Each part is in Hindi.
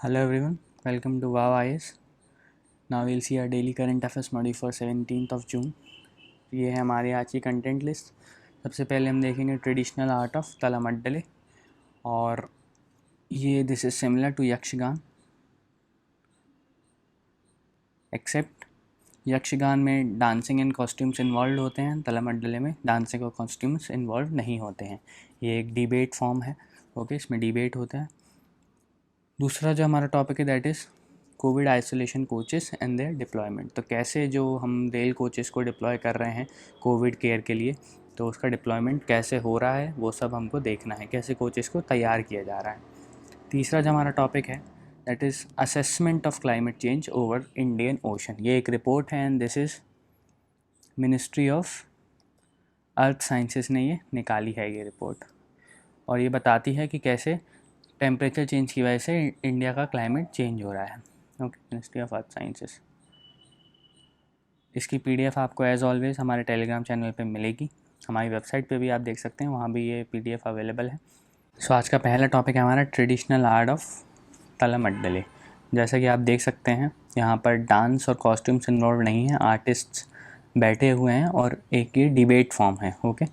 Hello everyone, welcome to Wow IS. Now we'll see our daily current affairs module for 17th of June. ये है हमारी आज की कंटेंट लिस्ट। सबसे पहले हम देखेंगे ट्रेडिशनल आर्ट ऑफ तलामड्डले और ये this is similar to Yakshagana except Yakshagana में डांसिंग एंड कॉस्ट्यूम्स इन्वॉल्व होते हैं, तलामड्डले में डांसिंग और कॉस्ट्यूम्स इन्वॉल्व नहीं होते हैं। ये एक डिबेट फॉर्म है, ओके, इसमें डिबेट होता है। दूसरा जो हमारा टॉपिक है that is covid isolation coaches and their deployment. तो कैसे जो हम रेल कोचेस को डिप्लॉय कर रहे हैं कोविड केयर के लिए, तो उसका डिप्लॉयमेंट कैसे हो रहा है वो सब हमको देखना है, कैसे कोचेस को तैयार किया जा रहा है। तीसरा जो हमारा टॉपिक है that is assessment of climate change over Indian ocean. ये एक रिपोर्ट है and this is ministry of earth sciences ने ये निकाली है ये रिपोर्ट, और ये बताती है कि कैसे टेम्परेचर चेंज की वजह से इंडिया का क्लाइमेट चेंज हो रहा है। Okay, ministry of earth sciences. इसकी पीडीएफ आपको एज ऑलवेज हमारे टेलीग्राम चैनल पे मिलेगी, हमारी वेबसाइट पे भी आप देख सकते हैं, वहाँ भी ये पीडीएफ अवेलेबल है। सो आज का पहला टॉपिक है हमारा ट्रेडिशनल आर्ट ऑफ तलामड्डले। जैसा कि आप देख सकते हैं यहाँ पर डांस और कॉस्ट्यूम्स इन्वॉल्व नहीं है, आर्टिस्ट बैठे हुए हैं और एक ये डिबेट फॉर्म है। Okay,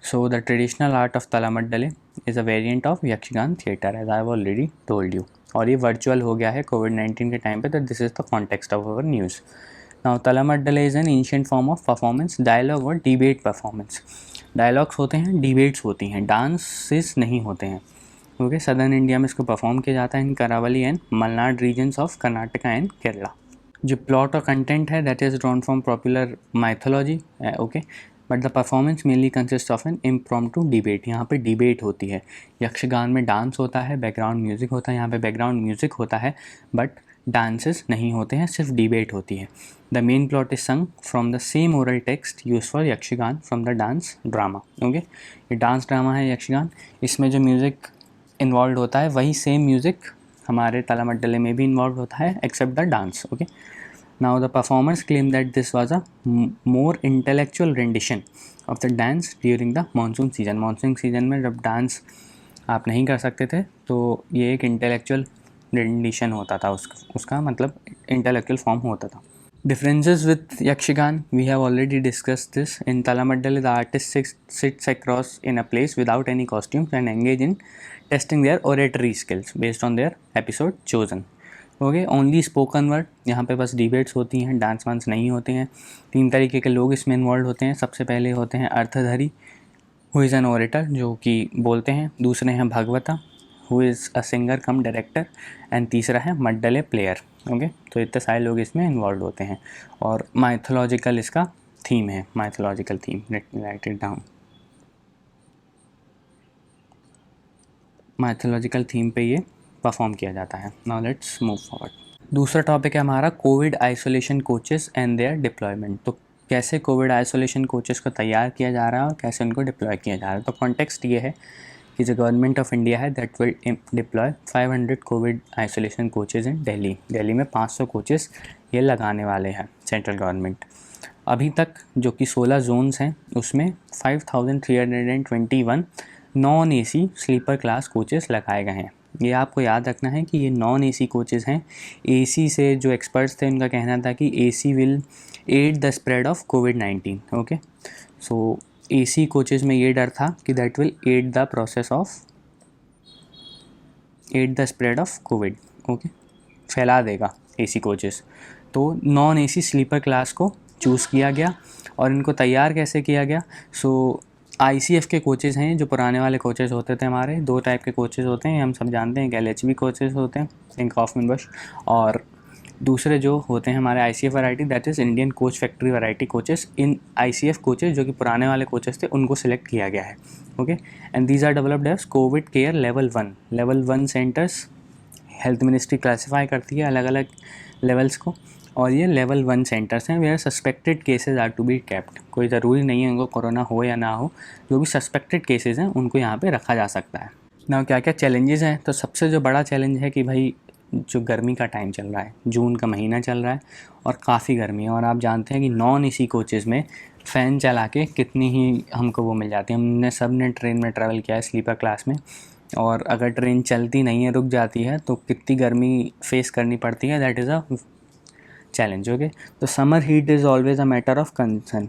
so the traditional art of Talamaddale is a variant of Yakshagana theatre as I have already told you, और ये वर्चुअल हो गया है कोविड-19 के टाइम पे, तो this is the context of our news. Now Talamaddale is an ancient form of performance, dialogue और डिबेट परफॉर्मेंस। डायलॉग्स होते हैं, डिबेट्स होती हैं, डांसेस नहीं होते हैं। ओके, सदर्न इंडिया में इसको परफॉर्म किया जाता है in Karavali and Malnad regions of Karnataka and Kerala. जो प्लॉट और कंटेंट है that is drawn from popular mythology. Okay, but the performance mainly consist of an impromptu debate. यहाँ पे डिबेट होती है। यक्षगान में डांस होता है, बैकग्राउंड म्यूज़िक होता है, यहाँ पे बैकग्राउंड म्यूज़िक होता है बट डांसेस नहीं होते हैं, सिर्फ डिबेट होती है। द मेन प्लॉट इज संग from the same oral text use for Yakshagana from the dance drama. Okay, ये डांस ड्रामा है यक्षगान, इसमें जो म्यूज़िक इन्वॉल्व होता है वही सेम म्यूज़िक हमारे तलामड्डले में भी इन्वॉल्व होता है except the dance. Okay, now the performers claim that this was a more intellectual rendition of the dance during the monsoon season। Monsoon season में जब डांस आप नहीं कर सकते थे तो ये एक इंटेलेक्चुअल रेंडिशन होता था, उसका मतलब इंटेलेक्चुअल फॉर्म होता था। Differences with Yakshigan, we have already discussed this. In Talamaddale, the artist sits across in a place without any costumes and engage in testing their oratory skills based on their episode chosen. Okay, only spoken word, यहाँ पे बस डिबेट्स होती हैं, डांस वांस नहीं होते हैं। 3 तरीके के लोग इसमें इन्वॉल्व होते हैं। सबसे पहले होते हैं अर्थधारी, हु इज़ एन ओरेटर, जो कि बोलते हैं। दूसरे हैं भगवता, who is a singer come director, and तीसरा है मड्डले प्लेयर। ओके, तो इतने सारे लोग इसमें इन्वॉल्व होते हैं। और माइथोलॉजिकल इसका थीम है, mythological theme, write it down. Mythological theme पे ये परफॉर्म किया जाता है। Now let's move forward. दूसरा टॉपिक है हमारा covid isolation coaches and their deployment. तो कैसे कोविड आइसोलेशन कोचेस को तैयार किया जा रहा है और कैसे उनको डिप्लॉय किया जा रहा है। तो कॉन्टेक्स्ट ये है कि जो गवर्नमेंट ऑफ इंडिया है that will deploy 500 Covid isolation coaches इन दिल्ली। दिल्ली में 500 कोचेस ये लगाने वाले हैं सेंट्रल गवर्नमेंट। अभी तक जो कि 16 जोन्स हैं उसमें 5321 non AC sleeper class coaches लगाए गए हैं। ये आपको याद रखना है कि ये नॉन एसी कोचेस हैं। एसी से जो एक्सपर्ट्स थे उनका कहना था कि AC will aid the spread of कोविड-19। ओके, सो एसी कोचेस में ये डर था कि that will aid the process of aid the spread of covid. Okay, फैला देगा एसी कोचेस। तो नॉन एसी स्लीपर क्लास को चूज़ किया गया और इनको तैयार कैसे किया गया। सो आईसीएफ के कोचेस हैं, जो पुराने वाले कोचेस होते थे हमारे। 2 टाइप के कोचेस होते हैं, हम सब जानते हैं। एलएचबी कोचेस होते हैं, थिंक हॉफमैन बश, और दूसरे जो होते हैं हमारे ICF variety that is Indian coach factory variety coaches. In ICF coaches जो कि पुराने वाले कोचेस थे उनको सिलेक्ट किया गया है। Okay, and these are developed as covid care level 1। Level 1 centres health ministry classify करती है अलग अलग लेवल्स को, और ये लेवल 1 सेंटर्स हैं where suspected cases are to be kept. कोई ज़रूरी नहीं है उनको कोरोना हो या ना हो, जो भी सस्पेक्टेड केसेस हैं उनको यहाँ पे रखा जा सकता है। ना क्या क्या चैलेंजेस हैं, तो सबसे जो बड़ा चैलेंज है कि भाई जो गर्मी का टाइम चल रहा है, जून का महीना चल रहा है और काफ़ी गर्मी है, और आप जानते हैं कि नॉन एसी कोचेज़ में फ़ैन चला के कितनी ही हमको वो मिल जाती है। हमने सब ने ट्रेन में ट्रैवल किया है स्लीपर क्लास में, और अगर ट्रेन चलती नहीं है, रुक जाती है, तो कितनी गर्मी फेस करनी पड़ती है, that is a challenge. Okay, तो summer heat is always a matter of concern.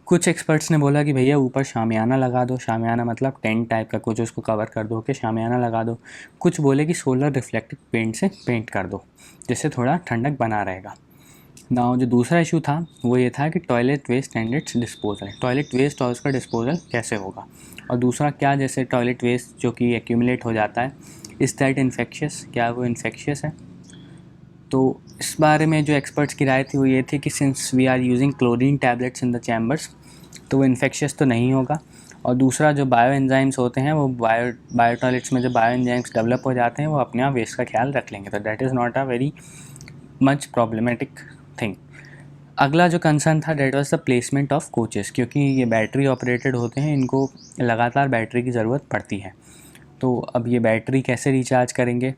कुछ एक्सपर्ट्स ने बोला कि भैया ऊपर शामियाना लगा दो, शामियाना मतलब टेंट टाइप का कुछ, उसको कवर कर दो, कि शामियाना लगा दो। कुछ बोले कि सोलर रिफ्लेक्टिव पेंट से पेंट कर दो, जिससे थोड़ा ठंडक बना रहेगा। ना जो दूसरा इशू था वो ये था कि toilet waste and its disposal, toilet waste और उसका डिस्पोजल कैसे होगा। और दूसरा क्या, जैसे टॉयलेट वेस्ट जो कि एक्यूमुलेट हो जाता है, इज़ दैट इन्फेक्शियस, क्या वो इन्फेक्शियस है। तो इस बारे में जो एक्सपर्ट्स की राय थी वो ये थी कि since we are using chlorine tablets in the chambers, तो वो इन्फेक्शियस तो नहीं होगा। और दूसरा, जो बायो एंजाइम्स होते हैं वो बायो टॉयलेट्स में जो बायो एंजाइम्स डेवलप हो जाते हैं वो अपने आप वेस्ट का ख्याल रख लेंगे, तो that is not a very much problematic thing. अगला जो कंसर्न था that was the placement of coaches, क्योंकि ये बैटरी ऑपरेटेड होते हैं, इनको लगातार बैटरी की ज़रूरत पड़ती है। तो अब ये बैटरी कैसे रिचार्ज करेंगे।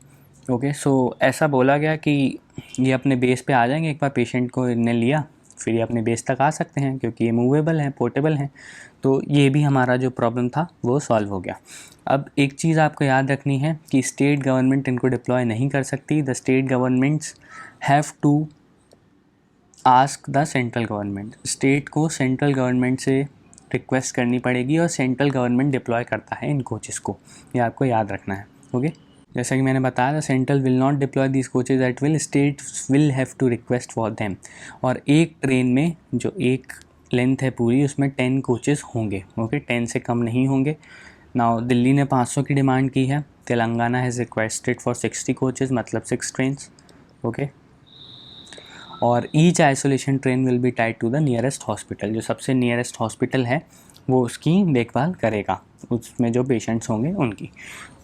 ओके, सो ऐसा बोला गया कि ये अपने बेस पे आ जाएंगे, एक बार पेशेंट को इन्हें लिया फिर ये अपने बेस तक आ सकते हैं, क्योंकि ये मूवेबल हैं, पोर्टेबल हैं। तो ये भी हमारा जो प्रॉब्लम था वो सॉल्व हो गया। अब एक चीज़ आपको याद रखनी है कि स्टेट गवर्नमेंट इनको डिप्लॉय नहीं कर सकती। The state governments have to ask the central government, state को सेंट्रल गवर्नमेंट से रिक्वेस्ट करनी पड़ेगी और सेंट्रल गवर्नमेंट डिप्लॉय करता है इन कोचेस को, ये आपको याद रखना है। ओके, जैसा कि मैंने बताया था, central will not deploy this coaches at will, states will have to request for them. और एक ट्रेन में जो एक लेंथ है पूरी, उसमें 10 कोचेस होंगे। ओके, 10 से कम नहीं होंगे। नाउ दिल्ली ने 500 की डिमांड की है, Telangana has requested for 60 coaches, मतलब 6 ट्रेन्स। ओके, और each isolation train will be tied to the nearest hospital, जो सबसे नियरेस्ट हॉस्पिटल है वो उसकी देखभाल करेगा, उसमें जो पेशेंट्स होंगे उनकी।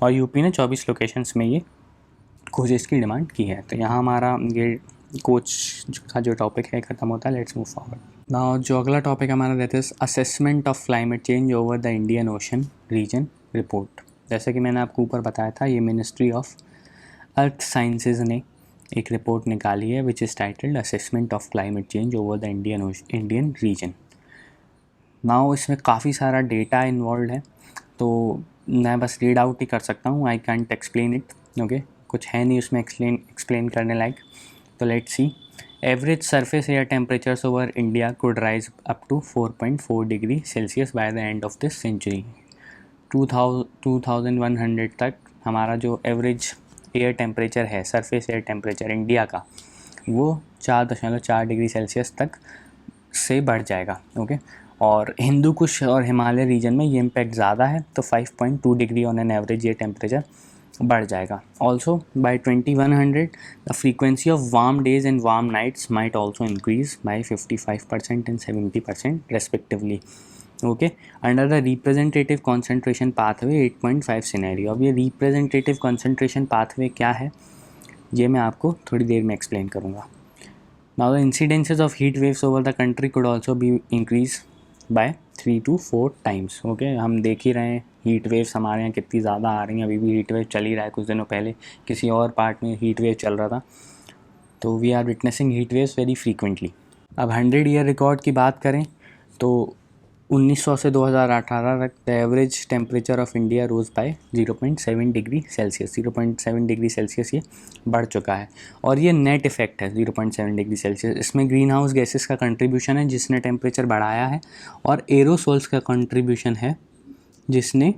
और यूपी ने 24 लोकेशंस में ये कोचेस की डिमांड की है। तो यहाँ हमारा ये कोच का जो टॉपिक है ख़त्म होता है। Let's move forward. नाउ जो अगला टॉपिक हमारा रहता है assessment of climate change over the Indian Ocean region report. जैसे कि मैंने आपको ऊपर बताया था, ये मिनिस्ट्री ऑफ अर्थ साइंसेज ने एक रिपोर्ट निकाली है which is titled assessment of climate change over the Indian reason. Now इसमें काफ़ी सारा डेटा इन्वॉल्व है, तो मैं बस रीड आउट ही कर सकता हूँ, I can't explain it. Okay, कुछ है नहीं उसमें एक्सप्लेन करने लायक। तो let's see, average surface air temperatures over India could rise up to 4.4 degree Celsius by the end of this century. 2100 तक हमारा जो एवरेज एयर टेम्परेचर है, सरफेस एयर टेम्परेचर इंडिया का, वो 4.4 डिग्री सेल्सियस तक से बढ़ जाएगा। ओके, और हिंदू कुश और हिमालय रीजन में ये इम्पैक्ट ज़्यादा है, तो 5.2 डिग्री ऑन एन एवरेज ये टेम्परेचर बढ़ जाएगा। Also by 2100 the frequency of warm days and warm nights might also increase by 55% and 70% respectively. Okay, under the representative concentration pathway 8.5 scenario. अब ये रिप्रेजेंटेटिव कॉन्सेंट्रेशन पाथवे क्या है ये मैं आपको थोड़ी देर में एक्सप्लेन करूँगा। Now the incidences of heat waves over the country could also be increase by 3 to 4 times. Okay, हम देख ही रहे हैं हीट वेव्स हमारे यहाँ कितनी ज़्यादा आ रही हैं, अभी भी हीट वेव चल ही रहा है। कुछ दिनों पहले किसी और पार्ट में हीट वेव चल रहा था, तो we are witnessing heat waves very frequently. अब 100 ईयर रिकॉर्ड की बात करें तो 1900 से 2018 तक the average temperature of India rose by 0.7 degree Celsius, 0.7 degree Celsius ये बढ़ चुका है। और ये नेट इफेक्ट है 0.7 डिग्री सेल्सियस। इसमें ग्रीन हाउस गैसेस का कंट्रीब्यूशन है जिसने टेम्परेचर बढ़ाया है, और एरोसोल्स का कंट्रीब्यूशन है जिसने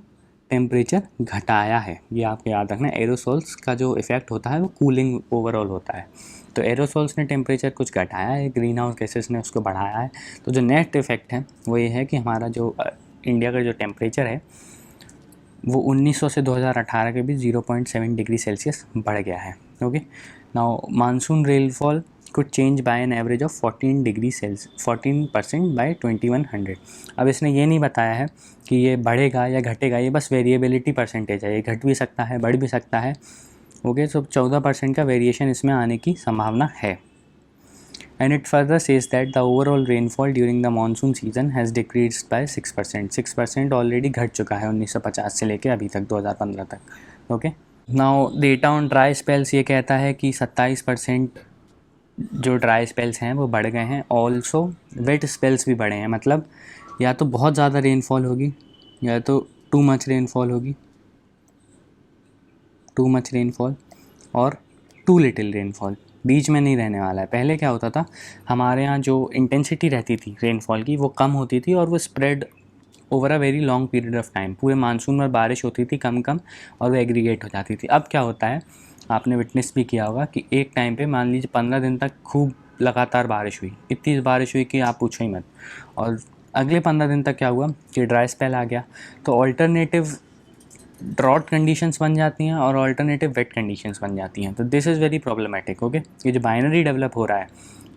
टेम्परेचर घटाया है। ये आपको याद रखना है, एरोसोल्स का जो इफ़ेक्ट होता है वो कूलिंग ओवरऑल होता है। तो एरोसोल्स ने टेम्परेचर कुछ घटाया है, ग्रीन हाउस गैसेस ने उसको बढ़ाया है। तो जो नेट इफेक्ट है वो ये है कि हमारा जो इंडिया का जो टेम्परेचर है वो 1900 से 2018 के बीच 0.7 डिग्री सेल्सियस बढ़ गया है। Okay, now monsoon rainfall could change by an average of 14% by 2100। अब इसने ये नहीं बताया है कि ये बढ़ेगा या घटेगा, ये बस वेरिएबिलिटी परसेंटेज है, ये घट भी सकता है बढ़ भी सकता है। ओके, तो 14% का वेरिएशन इसमें आने की संभावना है। And it further says that the overall rainfall during the monsoon season has decreased by 6%. 6% already घट चुका है 1950 से लेके अभी तक 2015 तक। Okay, now data on dry spells ये कहता है कि 27% जो ड्राई स्पेल्स हैं वो बढ़ गए हैं। ऑल्सो वेट स्पेल्स भी बढ़े हैं, मतलब या तो बहुत ज़्यादा रेनफॉल होगी या तो टू मच रेनफॉल होगी। टू मच रेनफॉल और टू लिटिल रेनफॉल, बीच में नहीं रहने वाला है। पहले क्या होता था, हमारे यहाँ जो इंटेंसिटी रहती थी रेनफॉल की वो कम होती थी और वो spread over a very long period of time, पूरे मानसून में बारिश होती थी कम कम और वो एग्रीगेट हो जाती थी। अब क्या होता है, आपने विटनेस भी किया होगा कि एक टाइम पे मान लीजिए 15 दिन तक खूब लगातार बारिश हुई, इतनी बारिश हुई कि आप पूछो ही मत, और अगले 15 दिन तक क्या हुआ कि ड्राई स्पेल आ गया। तो ऑल्टरनेटिव ड्रॉट कंडीशंस बन जाती हैं और ऑल्टरनेटिव वेट कंडीशंस बन जाती हैं। तो this is very problematic. Okay, ये जो बाइनरी डेवलप हो रहा है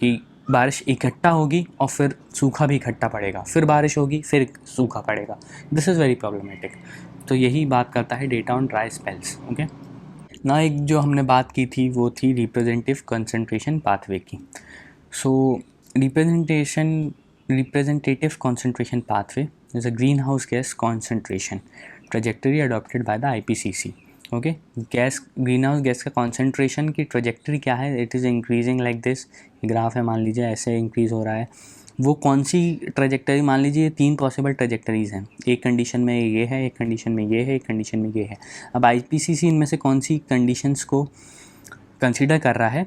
कि बारिश इकट्ठा होगी और फिर सूखा भी इकट्ठा पड़ेगा, फिर बारिश होगी फिर सूखा पड़ेगा, दिस इज़ वेरी प्रॉब्लमेटिक। तो यही बात करता है data on dry spells. Okay, ना एक जो हमने बात की थी वो थी रिप्रेजेंटेटिव कंसंट्रेशन पाथवे की। सो representative concentration pathway is a greenhouse gas concentration trajectory adopted by the IPCC. Okay, gas green house gas का कॉन्सेंट्रेशन की ट्रेजेक्टरी क्या है, it is increasing like this, graph है मान लीजिए ऐसे इंक्रीज़ हो रहा है। वो कौन सी ट्रेजेक्टरी, मान लीजिए 3 पॉसिबल ट्रेजेक्टरीज़ हैं, एक कंडीशन में ये है, एक कंडीशन में ये है, एक कंडीशन में ये है। अब IPCC इनमें से कौन सी कंडीशंस को कंसिडर कर रहा है,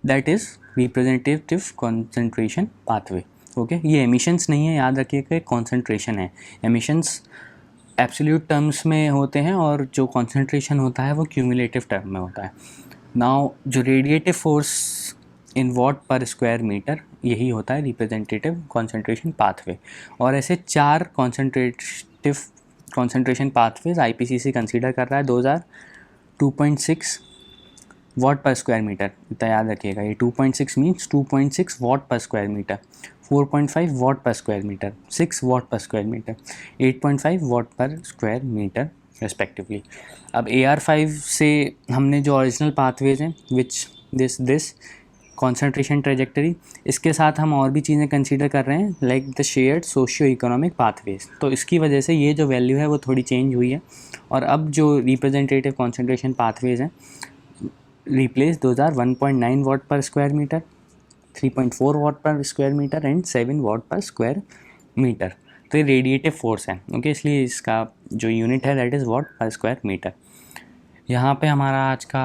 that is representative concentration pathway. Okay, ये एमिशंस नहीं है, याद रखिएगा, कॉन्सेंट्रेशन है। एमिशंस एब्सोल्यूट टर्म्स में होते हैं और जो कॉन्सेंट्रेशन होता है वो क्यूमुलेटिव टर्म में होता है। नाउ जो रेडिएटिव फोर्स इन वॉट पर स्क्वायर मीटर, यही होता है रिप्रेजेंटेटिव कॉन्सेंट्रेशन पाथवे। और ऐसे 4 कॉन्सेंट्रेशन पाथवेज IPCC कंसीडर कर रहा है। 2.6 वॉट पर स्क्वायर मीटर, इतना याद रखिएगा। ये 2.6 मीन्स 2.6 वॉट पर स्क्वायर मीटर, 4.5 वॉट पर स्क्वायर मीटर, 6 वॉट पर स्क्वायर मीटर, 8.5 वॉट पर स्क्वायर मीटर रेस्पेक्टिवली। अब AR5 से हमने जो ओरिजिनल पाथवेज हैं विच दिस कॉन्सेंट्रेशन ट्रेजेक्टरी, इसके साथ हम और भी चीज़ें कंसीडर कर रहे हैं like the shared socio economic pathways. तो इसकी वजह से ये जो वैल्यू है वो थोड़ी चेंज हुई है। और अब जो रिप्रेजेंटेटिव कॉन्सेंट्रेशन पाथवेज हैं replace those are 1.9 watt per square meter, 3.4 watt per square meter and 7 watt per square meter। तो ये रेडिएटिव फोर्स है। ओके, इसलिए इसका जो यूनिट है दैट इज़ वॉट पर स्क्वायर मीटर। यहाँ पे हमारा आज का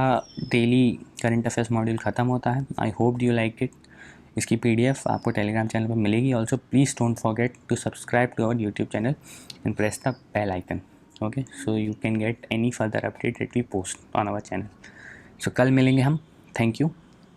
डेली करंट अफेयर्स मॉड्यूल ख़त्म होता है। I hope you like it. इसकी PDF आपको टेलीग्राम चैनल पर मिलेगी। Also please don't forget to subscribe to our YouTube channel and press the bell icon. Okay, so you can get any further update that we post on our channel. So कल मिलेंगे हम। Thank you.